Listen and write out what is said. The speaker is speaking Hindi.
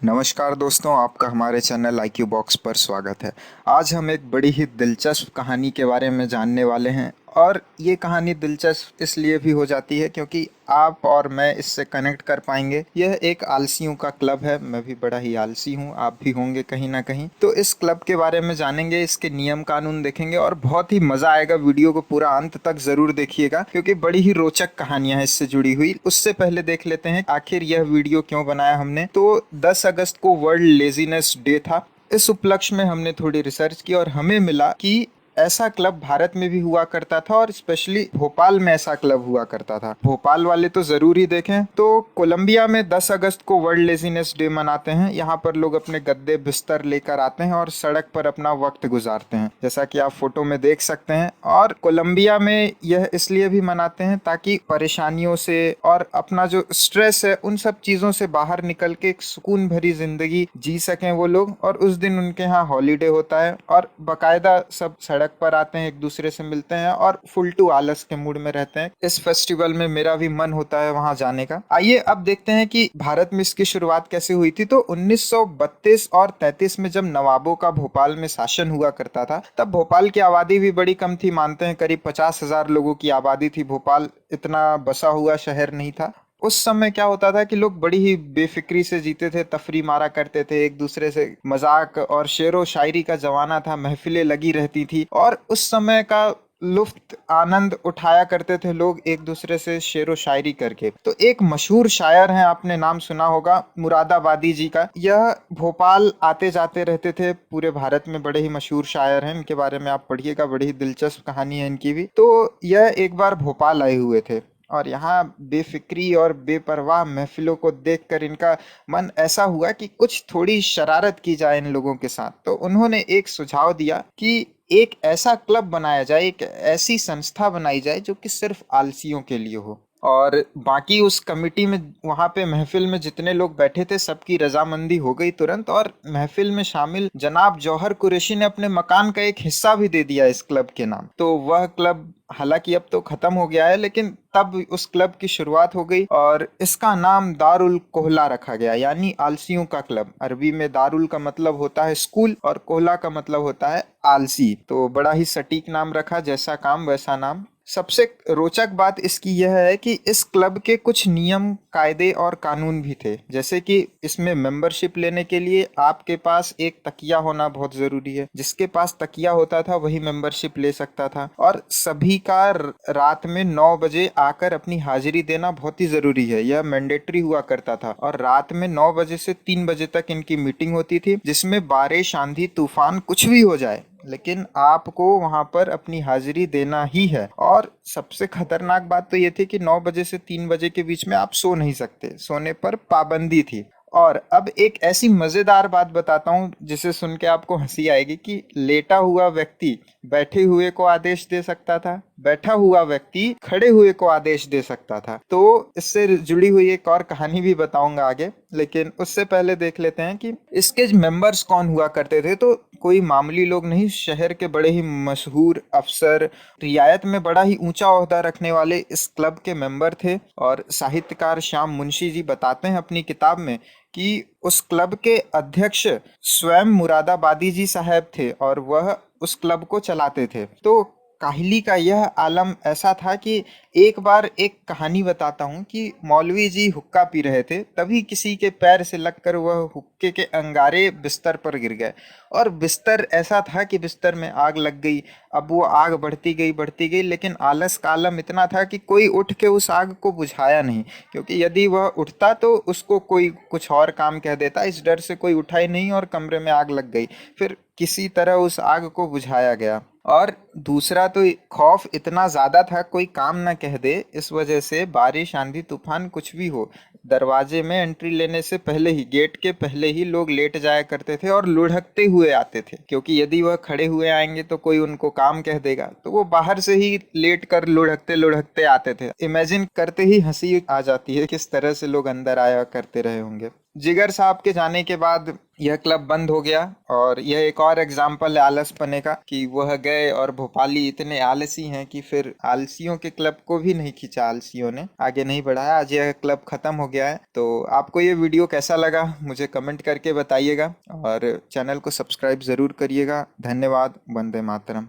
नमस्कार दोस्तों, आपका हमारे चैनल IQ बॉक्स पर स्वागत है। आज हम एक बड़ी ही दिलचस्प कहानी के बारे में जानने वाले हैं और ये कहानी दिलचस्प इसलिए भी हो जाती है क्योंकि आप और मैं इससे कनेक्ट कर पाएंगे। यह एक आलसियों का क्लब है। मैं भी बड़ा ही आलसी हूँ, आप भी होंगे कहीं ना कहीं। तो इस क्लब के बारे में जानेंगे, इसके नियम कानून देखेंगे और बहुत ही मज़ा आएगा। वीडियो को पूरा अंत तक ज़रूर देखिएगा क्योंकि बड़ी ही रोचक कहानियां हैं इससे जुड़ी हुई। उससे पहले देख लेते हैं आखिर यह वीडियो क्यों बनाया हमने। तो 10 अगस्त को वर्ल्ड लेजीनेस डे था। इस उपलक्ष्य में हमने थोड़ी रिसर्च की और हमें मिला कि ऐसा क्लब भारत में भी हुआ करता था और स्पेशली भोपाल में ऐसा क्लब हुआ करता था। भोपाल वाले तो जरूर ही देखें। तो कोलंबिया में 10 अगस्त को वर्ल्ड लेजीनेस डे मनाते हैं। यहाँ पर लोग अपने गद्दे बिस्तर लेकर आते हैं और सड़क पर अपना वक्त गुजारते हैं, जैसा कि आप फोटो में देख सकते हैं। और कोलंबिया में यह इसलिए भी मनाते हैं ताकि परेशानियों से और अपना जो स्ट्रेस है उन सब चीज़ों से बाहर निकल के एक सुकून भरी जिंदगी जी सकें वो लोग। और उस दिन उनके यहाँ हॉलीडे होता है और बाकायदा सब सड़क पर आते हैं, एक दूसरे से मिलते हैं और फुल टू आलस के मूड में रहते हैं। इस फेस्टिवल में मेरा भी मन होता है वहां जाने का। आइए अब देखते हैं कि भारत में इसकी शुरुआत कैसे हुई थी। तो 1932 और 33 में जब नवाबों का भोपाल में शासन हुआ करता था, तब भोपाल की आबादी भी बड़ी कम थी। मानते हैं करीब 50,000 लोगों की आबादी थी। भोपाल इतना बसा हुआ शहर नहीं था। उस समय क्या होता था कि लोग बड़ी ही बेफिक्री से जीते थे, तफरी मारा करते थे, एक दूसरे से मजाक और शेरो शायरी का जमाना था, महफिलें लगी रहती थी और उस समय का लुफ्त आनंद उठाया करते थे लोग एक दूसरे से शेरो शायरी करके। तो एक मशहूर शायर हैं, आपने नाम सुना होगा, मुरादाबादी जी का। यह भोपाल आते जाते रहते थे, पूरे भारत में बड़े ही मशहूर शायर हैं। इनके बारे में आप पढ़िएगा, बड़ी ही दिलचस्प कहानी है इनकी भी। तो यह एक बार भोपाल आए हुए थे और यहाँ बेफिक्री और बेपरवाह महफिलों को देखकर इनका मन ऐसा हुआ कि कुछ थोड़ी शरारत की जाए इन लोगों के साथ। तो उन्होंने एक सुझाव दिया कि एक ऐसा क्लब बनाया जाए, एक ऐसी संस्था बनाई जाए जो कि सिर्फ आलसियों के लिए हो। और बाकी उस कमिटी में, वहाँ पे महफिल में जितने लोग बैठे थे सबकी रजामंदी हो गई तुरंत। और महफिल में शामिल जनाब जौहर कुरैशी ने अपने मकान का एक हिस्सा भी दे दिया इस क्लब के नाम। तो वह क्लब हालांकि अब तो खत्म हो गया है, लेकिन तब उस क्लब की शुरुआत हो गई और इसका नाम दारुल कोहला रखा गया, यानी आलसियों का क्लब। अरबी में दारुल का मतलब होता है स्कूल और कोहला का मतलब होता है आलसी। तो बड़ा ही सटीक नाम रखा, जैसा काम वैसा नाम। सबसे रोचक बात इसकी यह है कि इस क्लब के कुछ नियम कायदे और कानून भी थे। जैसे कि इसमें मेंबरशिप लेने के लिए आपके पास एक तकिया होना बहुत जरूरी है। जिसके पास तकिया होता था वही मेंबरशिप ले सकता था। और सभी का रात में 9 बजे आकर अपनी हाजिरी देना बहुत ही जरूरी है, यह मैंडेटरी हुआ करता था। और रात में 9 बजे से 3 बजे तक इनकी मीटिंग होती थी, जिसमें बारिश आंधी तूफान कुछ भी हो जाए लेकिन आपको वहां पर अपनी हाजिरी देना ही है। और सबसे खतरनाक बात तो ये थी कि 9 बजे से 3 बजे के बीच में आप सो नहीं सकते, सोने पर पाबंदी थी। और अब एक ऐसी मजेदार बात बताता हूँ जिसे सुन के आपको हंसी आएगी कि लेटा हुआ व्यक्ति बैठे हुए को आदेश दे सकता था, बैठा हुआ व्यक्ति खड़े हुए को आदेश दे सकता था। तो इससे जुड़ी हुई एक और कहानी भी बताऊंगा आगे, लेकिन उससे पहले देख लेते हैं कि इसके मेंबर्स कौन हुआ करते थे। तो कोई मामूली लोग नहीं, शहर के बड़े ही मशहूर अफसर, रियायत में बड़ा ही ऊंचा ओहदा रखने वाले इस क्लब के मेंबर थे। और साहित्यकार श्याम मुंशी जी बताते हैं अपनी किताब में कि उस क्लब के अध्यक्ष स्वयं मुरादाबादी जी साहब थे और वह उस क्लब को चलाते थे। तो काहली का यह आलम ऐसा था कि एक बार एक कहानी बताता हूँ कि मौलवी जी हुक्का पी रहे थे, तभी किसी के पैर से लगकर वह हुक्के के अंगारे बिस्तर पर गिर गए। और बिस्तर ऐसा था कि बिस्तर में आग लग गई। अब वो आग बढ़ती गई, लेकिन आलस का आलम इतना था कि कोई उठ के उस आग को बुझाया नहीं, क्योंकि यदि वह उठता तो उसको कोई कुछ और काम कह देता। इस डर से कोई उठा ही नहीं और कमरे में आग लग गई। फिर किसी तरह उस आग को बुझाया गया। और दूसरा तो खौफ इतना ज्यादा था कोई काम ना कह दे, इस वजह से बारिश आंधी तूफान कुछ भी हो, दरवाजे में एंट्री लेने से पहले ही, गेट के पहले ही लोग लेट जाया करते थे और लुढ़कते हुए आते थे, क्योंकि यदि वह खड़े हुए आएंगे तो कोई उनको काम कह देगा। तो वो बाहर से ही लेट कर लुढ़कते लुढ़कते आते थे। इमेजिन करते ही हंसी आ जाती है किस तरह से लोग अंदर आया करते रहे होंगे। जिगर साहब के जाने के बाद यह क्लब बंद हो गया। और यह एक और एग्जाम्पल है आलस पने का कि वह गए और भोपाली इतने आलसी हैं कि फिर आलसियों के क्लब को भी नहीं खींचा, आलसियों ने आगे नहीं बढ़ाया। आज यह क्लब खत्म हो गया है। तो आपको ये वीडियो कैसा लगा मुझे कमेंट करके बताइएगा और चैनल को सब्सक्राइब जरूर करिएगा। धन्यवाद। वंदे मातरम।